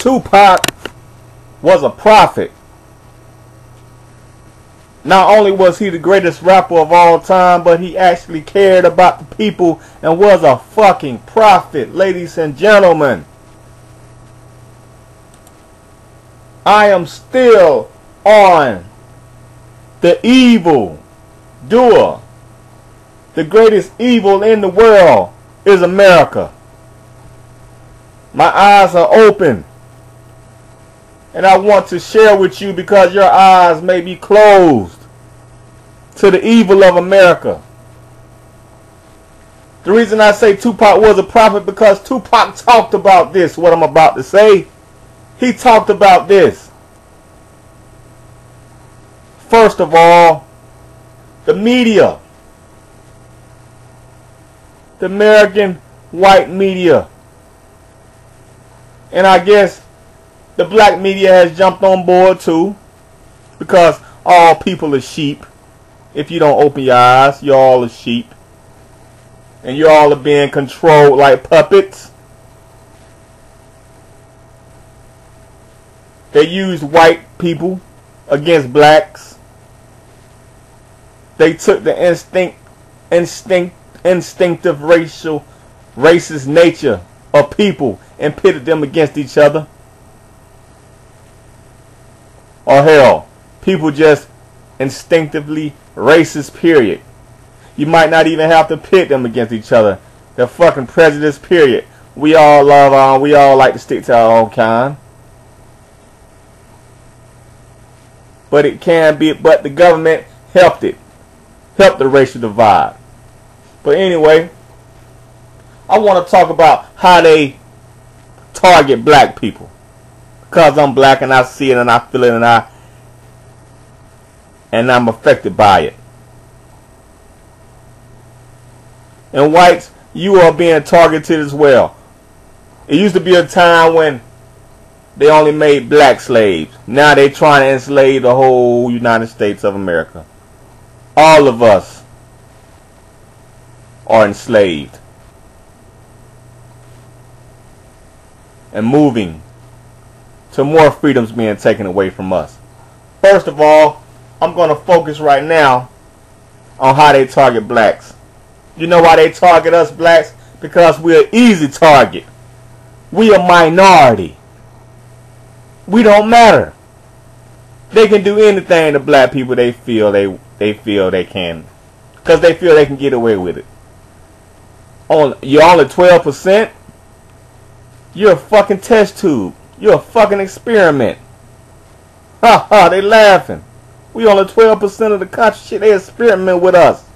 Tupac was a prophet. Not only was he the greatest rapper of all time, but he actually cared about the people and was a fucking prophet, ladies and gentlemen. I am still on the evil doer. The greatest evil in the world is America. My eyes are open. And I want to share with you because your eyes may be closed to the evil of America. The reason I say Tupac was a prophet because Tupac talked about this, what I'm about to say. He talked about this. First of all, the media. The American white media. And I guess the black media has jumped on board too, because all people are sheep. If you don't open your eyes, you're all a sheep. And you all are being controlled like puppets. They used white people against blacks. They took the instinctive racist nature of people and pitted them against each other. Or hell, people just instinctively racist, period. You might not even have to pit them against each other. They're fucking prejudice, period. We all love we all like to stick to our own kind. But it can be, but the government helped it. Helped the racial divide. But anyway, I want to talk about how they target black people. Because I'm black and I see it and I feel it and I'm affected by it. And whites, you are being targeted as well. It used to be a time when they only made black slaves. Now they're trying to enslave the whole United States of America. All of us are enslaved. And moving to more freedoms being taken away from us. First of all, I'm going to focus right now on how they target blacks. You know why they target us blacks? Because we're an easy target. We a minority. We don't matter. They can do anything to black people they feel they can. Because they feel they can get away with it. You're only 12%. You're a fucking test tube. You're a fucking experiment. Ha ha, they laughing. We only 12% of the country. Shit, they experiment with us.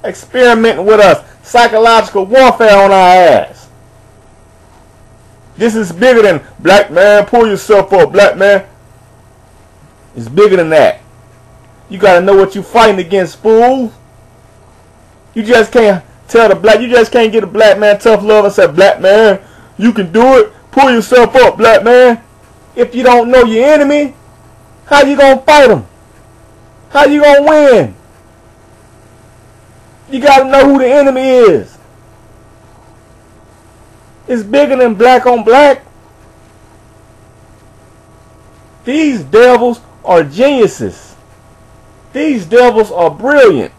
Experimenting with us. Psychological warfare on our ass. This is bigger than black man, pull yourself up, black man. It's bigger than that. You gotta know what you're fighting against, fool. You just can't tell the black, you just can't get a black man tough love and say, black man, you can do it. Pull yourself up, black man. If you don't know your enemy, how you gonna fight him? How you gonna win? You gotta know who the enemy is. It's bigger than black on black. These devils are geniuses. These devils are brilliant.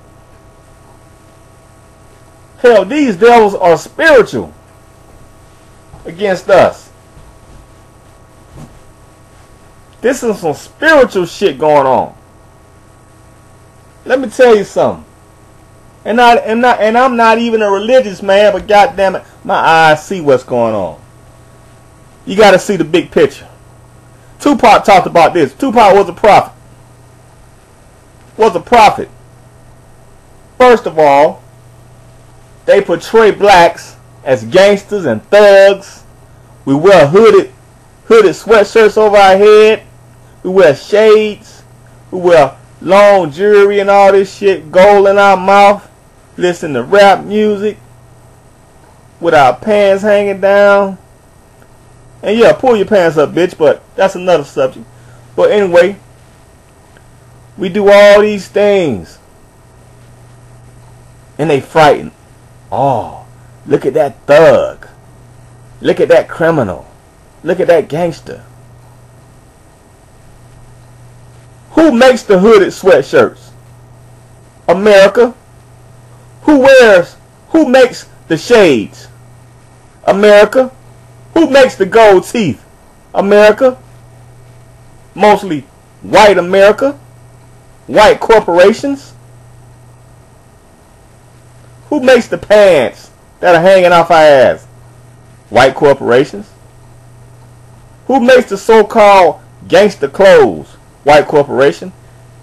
Hell, these devils are spiritual against us. This is some spiritual shit going on. Let me tell you something. And I'm not even a religious man, but goddamn it, my eyes see what's going on. You got to see the big picture. Tupac talked about this. Tupac was a prophet. Was a prophet. First of all, they portray blacks as gangsters and thugs. We wear hooded sweatshirts over our head. We wear shades. We wear long jewelry and all this shit, gold in our mouth. Listen to rap music with our pants hanging down. And yeah, pull your pants up, bitch, but that's another subject. But anyway, we do all these things. And they frightened. Oh, look at that thug. Look at that criminal. Look at that gangster. Who makes the hooded sweatshirts? America. Who makes the shades? America. Who makes the gold teeth? America. Mostly white America. White corporations. Who makes the pants that are hanging off our ass? White corporations. Who makes the so-called gangster clothes? White corporation.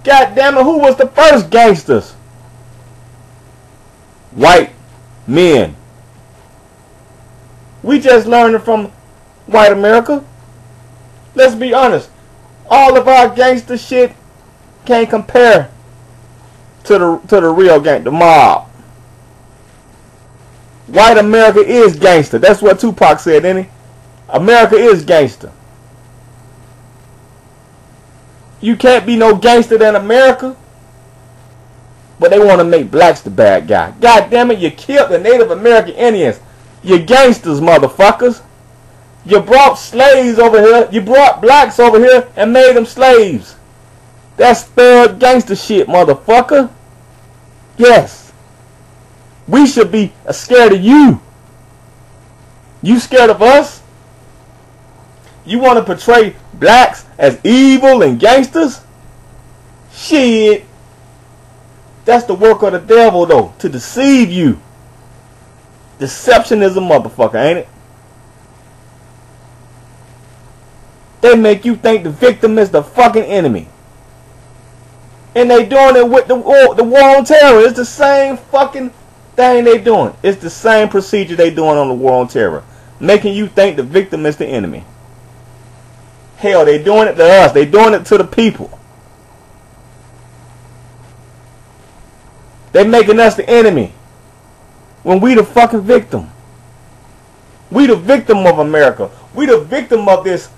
God damn it, who was the first gangsters? White men. We just learned it from white America. Let's be honest. All of our gangster shit can't compare to the real gang, the mob. White America is gangster. That's what Tupac said, didn't he? America is gangster. You can't be no gangster than America. But they want to make blacks the bad guy. God damn it, you killed the Native American Indians. You gangsters, motherfuckers. You brought slaves over here. You brought blacks over here and made them slaves. That's thug gangster shit, motherfucker. Yes. We should be scared of you. You scared of us? You want to portray blacks as evil and gangsters? Shit. That's the work of the devil, though, to deceive you. Deception is a motherfucker, ain't it? They make you think the victim is the fucking enemy. And they doing it with the war on terror. It's the same fucking thing they doing. It's the same procedure they doing on the war on terror. Making you think the victim is the enemy. Hell, they doing it to us. They doing it to the people. They making us the enemy when we the fucking victim. We the victim of America. We the victim of this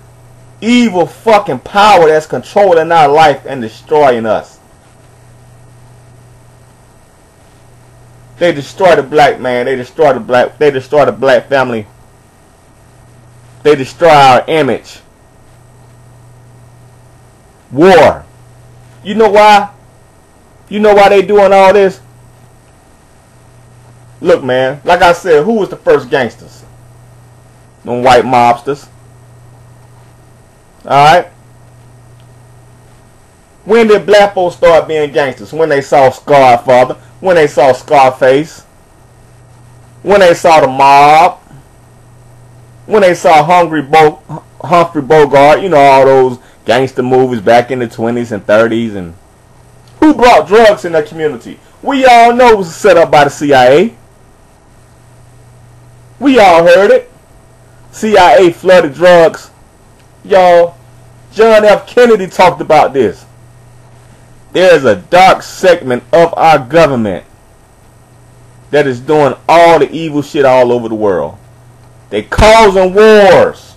evil fucking power that's controlling our life and destroying us. They destroy the black man. They destroy the black family. They destroy our image. War. You know why? You know why they doing all this? Look, man, like I said, who was the first gangsters? Them white mobsters. Alright? When did black folks start being gangsters? When they saw Scarfather, when they saw Scarface, when they saw the mob, when they saw Humphrey Bogart, you know, all those gangster movies back in the 20s and 30s. And who brought drugs in their community? We all know it was set up by the CIA. We all heard it. CIA flooded drugs. Y'all, John F. Kennedy talked about this. There's a dark segment of our government that is doing all the evil shit all over the world. They causing wars.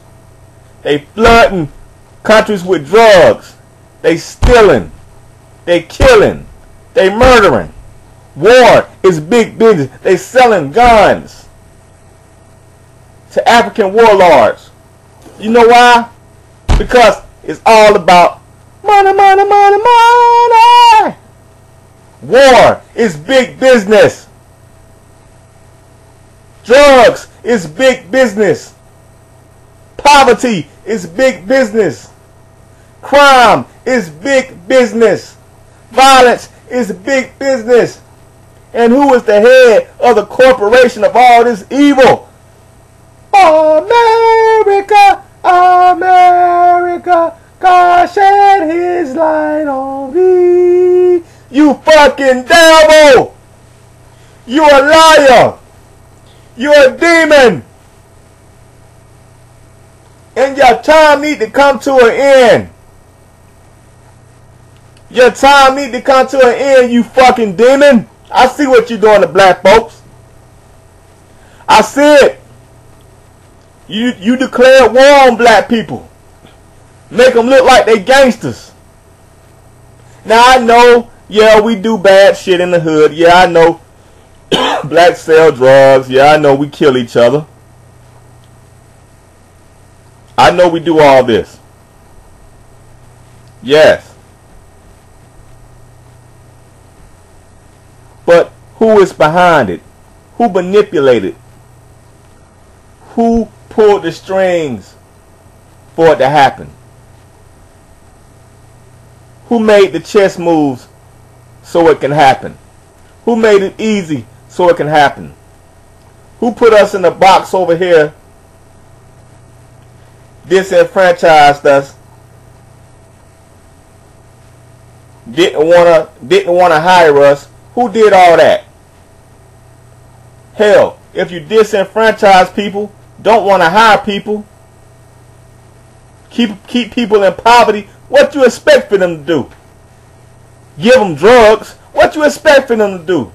They flooding countries with drugs. They stealing. They killing. They murdering. War is big business. They selling guns to African warlords. You know why? Because it's all about money, money, money, money. War is big business. Drugs is big business. Poverty is big business. Crime is big business. Violence is big business. And who is the head of the corporation of all this evil? America, America, God shed his light on me. You fucking devil. You're a liar. You're a demon. And your time need to come to an end. Your time need to come to an end, you fucking demon. I see what you're doing to black folks. I see it. You declared war on black people. Make them look like they gangsters. Now I know, yeah, we do bad shit in the hood. Yeah, I know blacks sell drugs. Yeah, I know we kill each other. I know we do all this. Yes. But who is behind it? Who manipulated? Who pulled the strings for it to happen? Who made the chess moves so it can happen? Who made it easy so it can happen? Who put us in the box over here, disenfranchised us, didn't wanna hire us? Who did all that? Hell, if you disenfranchise people, don't want to hire people, keep people in poverty, what you expect for them to do? Give them drugs. What you expect for them to do?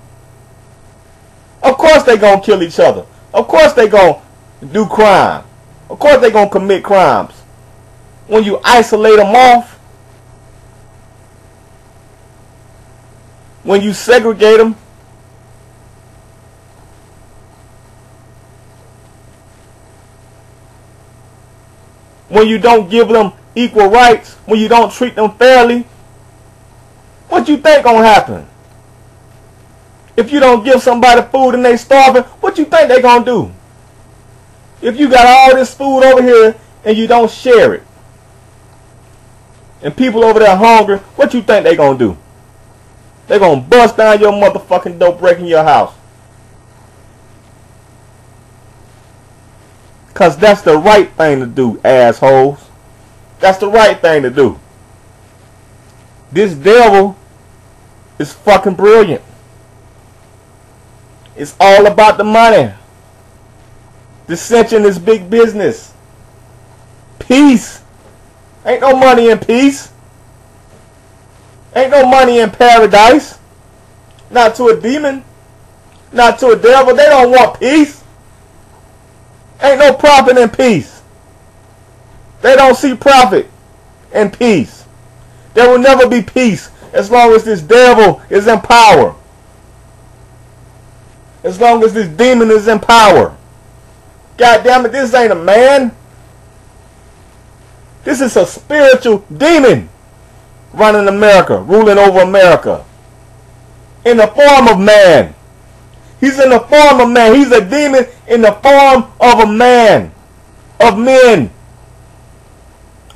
Of course they gonna kill each other. Of course they gonna do crime. Of course they gonna commit crimes. When you isolate them off, when you segregate them, when you don't give them equal rights, when you don't treat them fairly, what you think gonna happen? If you don't give somebody food and they starving, what you think they gonna do? If you got all this food over here and you don't share it, and people over there hungry, what you think they gonna do? They gonna bust down your motherfucking door, breaking your house. Cause that's the right thing to do, assholes. That's the right thing to do. This devil is fucking brilliant. It's all about the money. Dissension is big business. Peace. Ain't no money in peace. Ain't no money in paradise. Not to a demon. Not to a devil. They don't want peace. Ain't no profit in peace. They don't see profit in peace. There will never be peace as long as this devil is in power. As long as this demon is in power. God damn it, this ain't a man. This is a spiritual demon running America, ruling over America. In the form of man. He's in the form of man. He's a demon in the form of a man. Of men.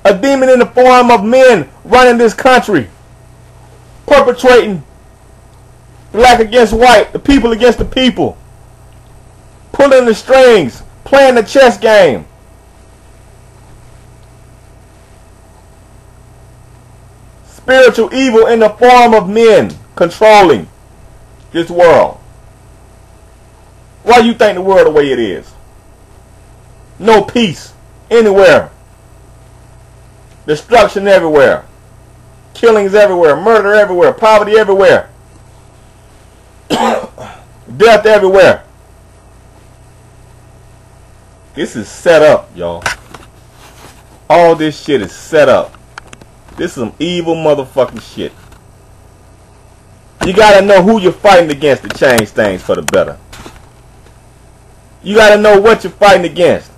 A demon in the form of men running this country. Perpetrating black against white. The people against the people. Pulling the strings. Playing the chess game. Spiritual evil in the form of men controlling this world. Why you think the world the way it is? No peace anywhere. Destruction everywhere. Killings everywhere. Murder everywhere. Poverty everywhere. Death everywhere. This is set up, y'all. All this shit is set up. This is some evil motherfucking shit. You gotta know who you're fighting against to change things for the better. You gotta know what you're fighting against.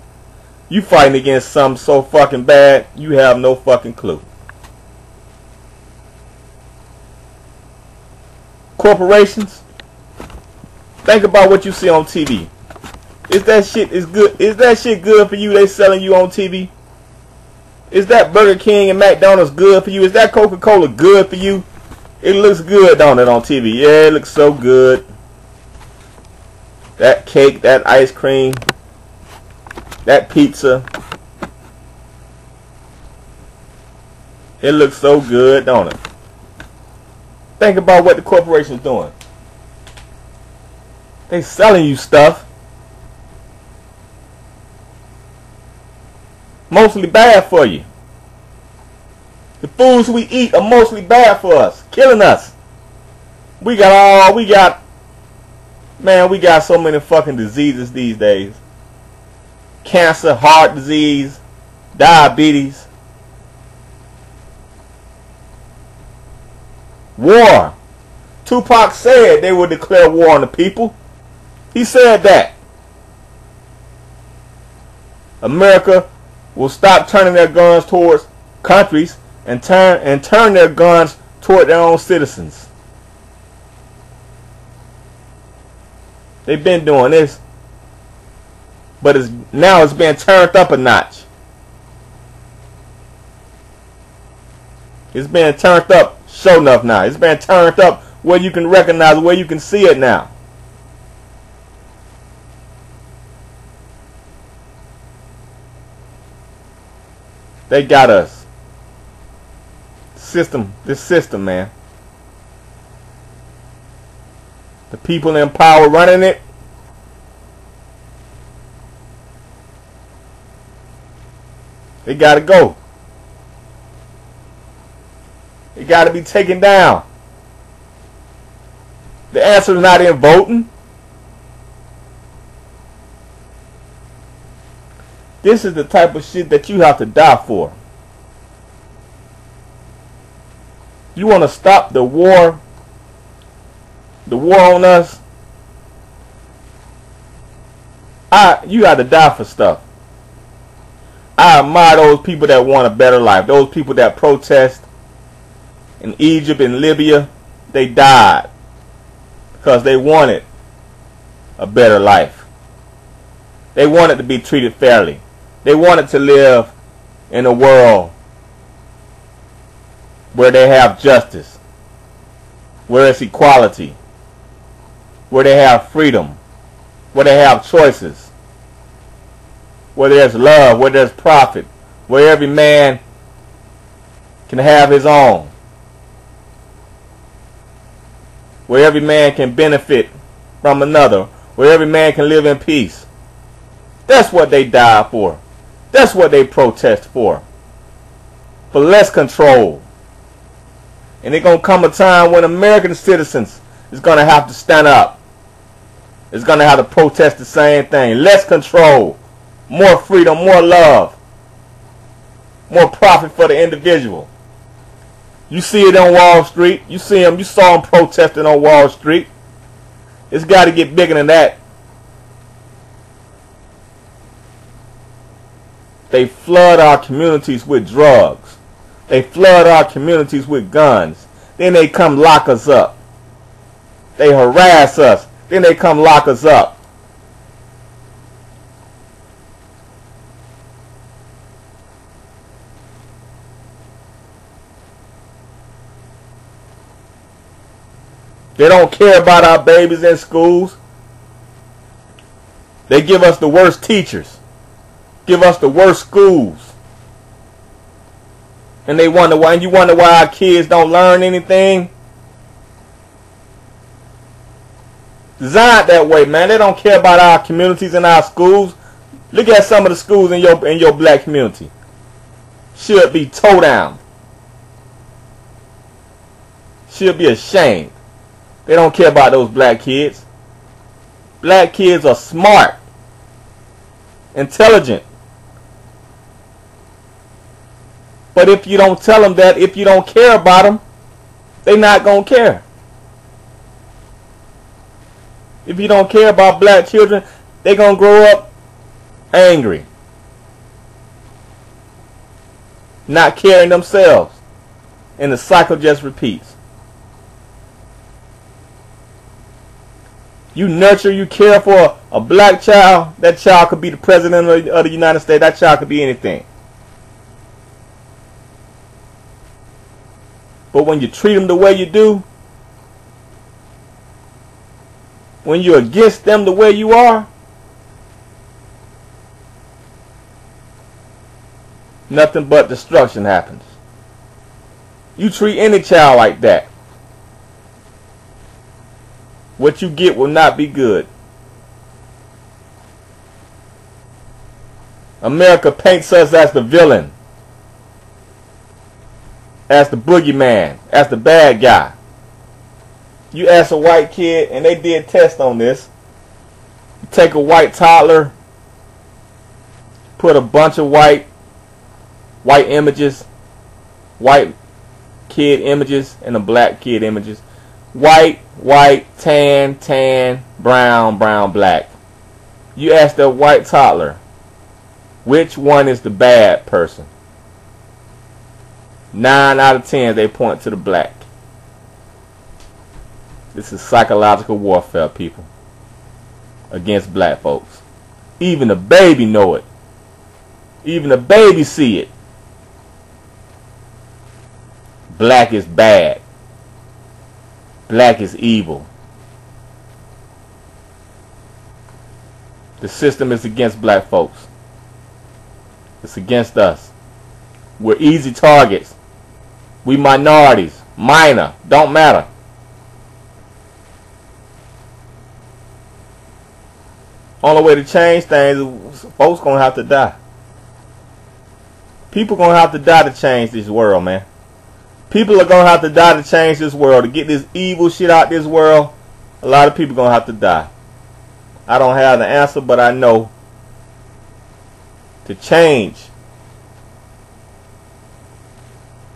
You fighting against something so fucking bad, you have no fucking clue. Corporations, think about what you see on TV. Is that shit good? Is that shit good for you? They selling you on TV? Is that Burger King and McDonald's good for you? Is that Coca-Cola good for you? It looks good, don't it, on TV? Yeah, it looks so good. That cake, that ice cream, that pizza. It looks so good, don't it? Think about what the corporation's doing. They selling you stuff. Mostly bad for you. The foods we eat are mostly bad for us. Killing us. We got so many fucking diseases these days. Cancer, heart disease, diabetes. War. Tupac said they would declare war on the people. He said that. America will stop turning their guns towards countries and turn their guns toward their own citizens. They've been doing this, but now it's been turned up a notch. It's been turned up sure enough now. It's been turned up where you can recognize, where you can see it now. They got us. This system, man. The people in power running it. They gotta go. They gotta be taken down. The answer is not in voting. This is the type of shit that you have to die for. You want to stop the war on us? You got to die for stuff. I admire those people that want a better life. Those people that protest in Egypt and Libya, they died because they wanted a better life. They wanted to be treated fairly. They wanted to live in a world where they have justice, where it's equality, where they have freedom, where they have choices, where there's love, where there's profit, where every man can have his own, where every man can benefit from another, where every man can live in peace. That's what they died for. That's what they protest for less control. And there's going to come a time when American citizens is going to have to stand up. It's going to have to protest the same thing. Less control, more freedom, more love, more profit for the individual. You see it on Wall Street. You saw them protesting on Wall Street. It's got to get bigger than that. They flood our communities with drugs. They flood our communities with guns. Then they come lock us up. They harass us. Then they come lock us up. They don't care about our babies in schools. They give us the worst teachers. Give us the worst schools. And they wonder why. And you wonder why our kids don't learn anything. Designed that way, man. They don't care about our communities and our schools. Look at some of the schools in your black community. Should be towed down. Should be ashamed. They don't care about those black kids. Black kids are smart, intelligent. But if you don't tell them that, if you don't care about them, they're not going to care. If you don't care about black children, they're going to grow up angry. Not caring themselves. And the cycle just repeats. You nurture, you care for a black child, that child could be the president of the United States. That child could be anything. But when you treat them the way you do, when you're against them the way you are, nothing but destruction happens. You treat any child like that, what you get will not be good. America paints us as the villain, as the boogeyman, as the bad guy. You ask a white kid, and they did tests on this. You take a white toddler, put a bunch of white images, white kid images, and the black kid images. White, tan, brown, black. You ask that white toddler, Which one is the bad person? 9 out of 10 they point to the black. This is psychological warfare, people, against black folks. Even the baby know it. Even the baby see it. Black is bad. Black is evil. The system is against black folks. It's against us. We're easy targets. We minorities. Minor. Don't matter. Only way to change things is folks gonna have to die. People gonna have to die to change this world, man. People are gonna have to die to change this world. To get this evil shit out this world, a lot of people gonna have to die. I don't have the answer, but I know to change.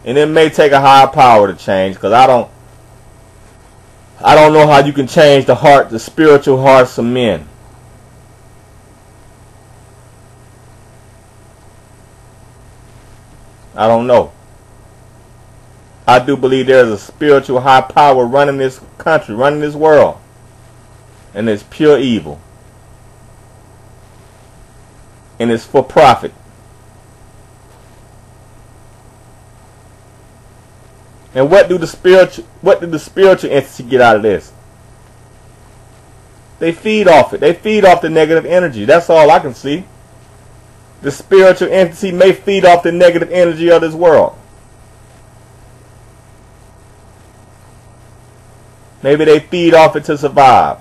And it may take a higher power to change, because I don't know how you can change the spiritual hearts of men. I don't know. I do believe there is a spiritual high power running this country, running this world. And it's pure evil. And it's for profit. And what did the spiritual entity get out of this? They feed off it. They feed off the negative energy. That's all I can see. The spiritual entity may feed off the negative energy of this world. Maybe they feed off it to survive.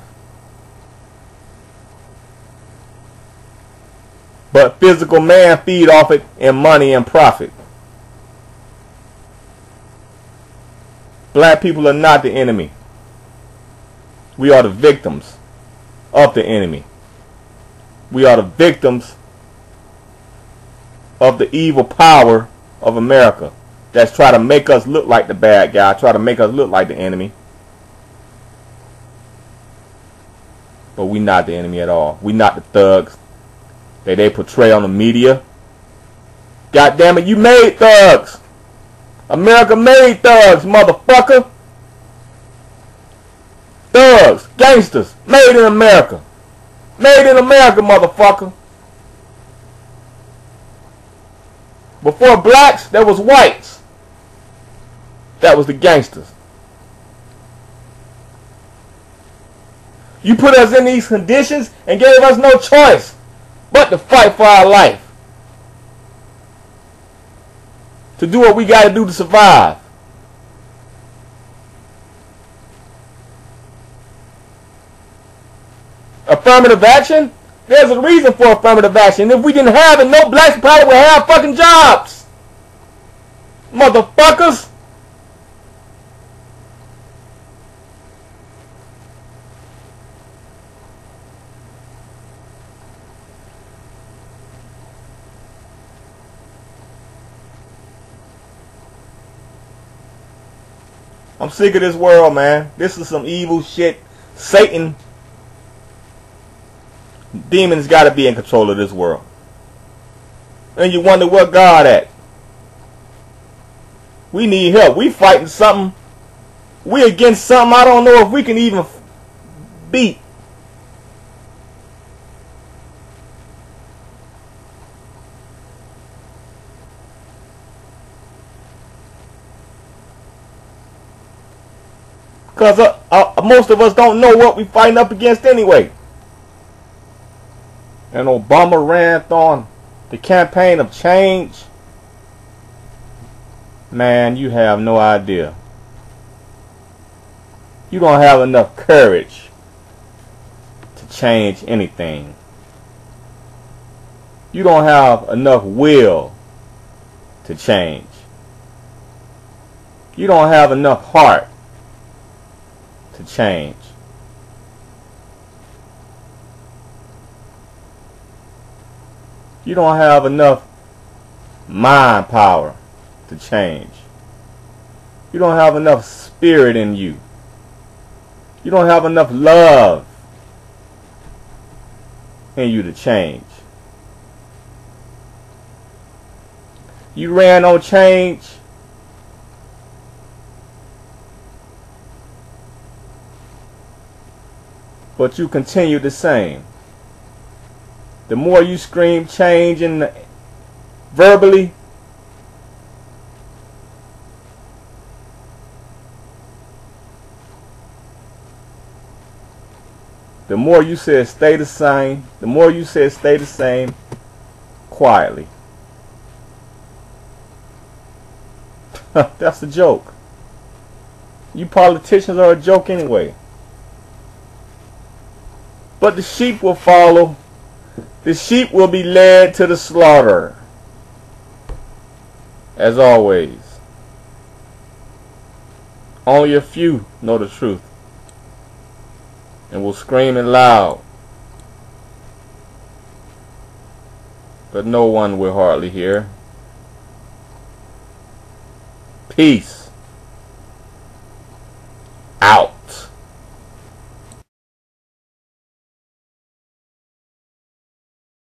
But physical man feed off it in money and profit. Black people are not the enemy. We are the victims of the enemy. We are the victims of the evil power of America that's trying to make us look like the bad guy, try to make us look like the enemy. But we not the enemy at all. We not the thugs that they portray on the media. God damn it, you made thugs. America made thugs, motherfucker. Thugs, gangsters, made in America. Made in America, motherfucker. Before blacks, there was whites. That was the gangsters. You put us in these conditions and gave us no choice but to fight for our life. To do what we got to do to survive. Affirmative action? There's a reason for affirmative action. If we didn't have it, no blacks probably would have fucking jobs. Motherfuckers. I'm sick of this world, man. This is some evil shit. Satan, demons got to be in control of this world. And you wonder where God at. We need help. We fighting something. We against something I don't know if we can even beat. Because most of us don't know what we fighting up against anyway. And Obama ran on the campaign of change. Man, you have no idea. You don't have enough courage to change anything. You don't have enough will to change. You don't have enough heart to change. You don't have enough mind power to change. You don't have enough spirit in you. You don't have enough love in you to change. You ran on change. But you continue the same. The more you scream change verbally, the more you said stay the same, the more you said stay the same quietly. That's a joke. You politicians are a joke anyway. But the sheep will follow. The sheep will be led to the slaughter. As always. Only a few know the truth. And will scream it loud. But no one will hardly hear. Peace. Out.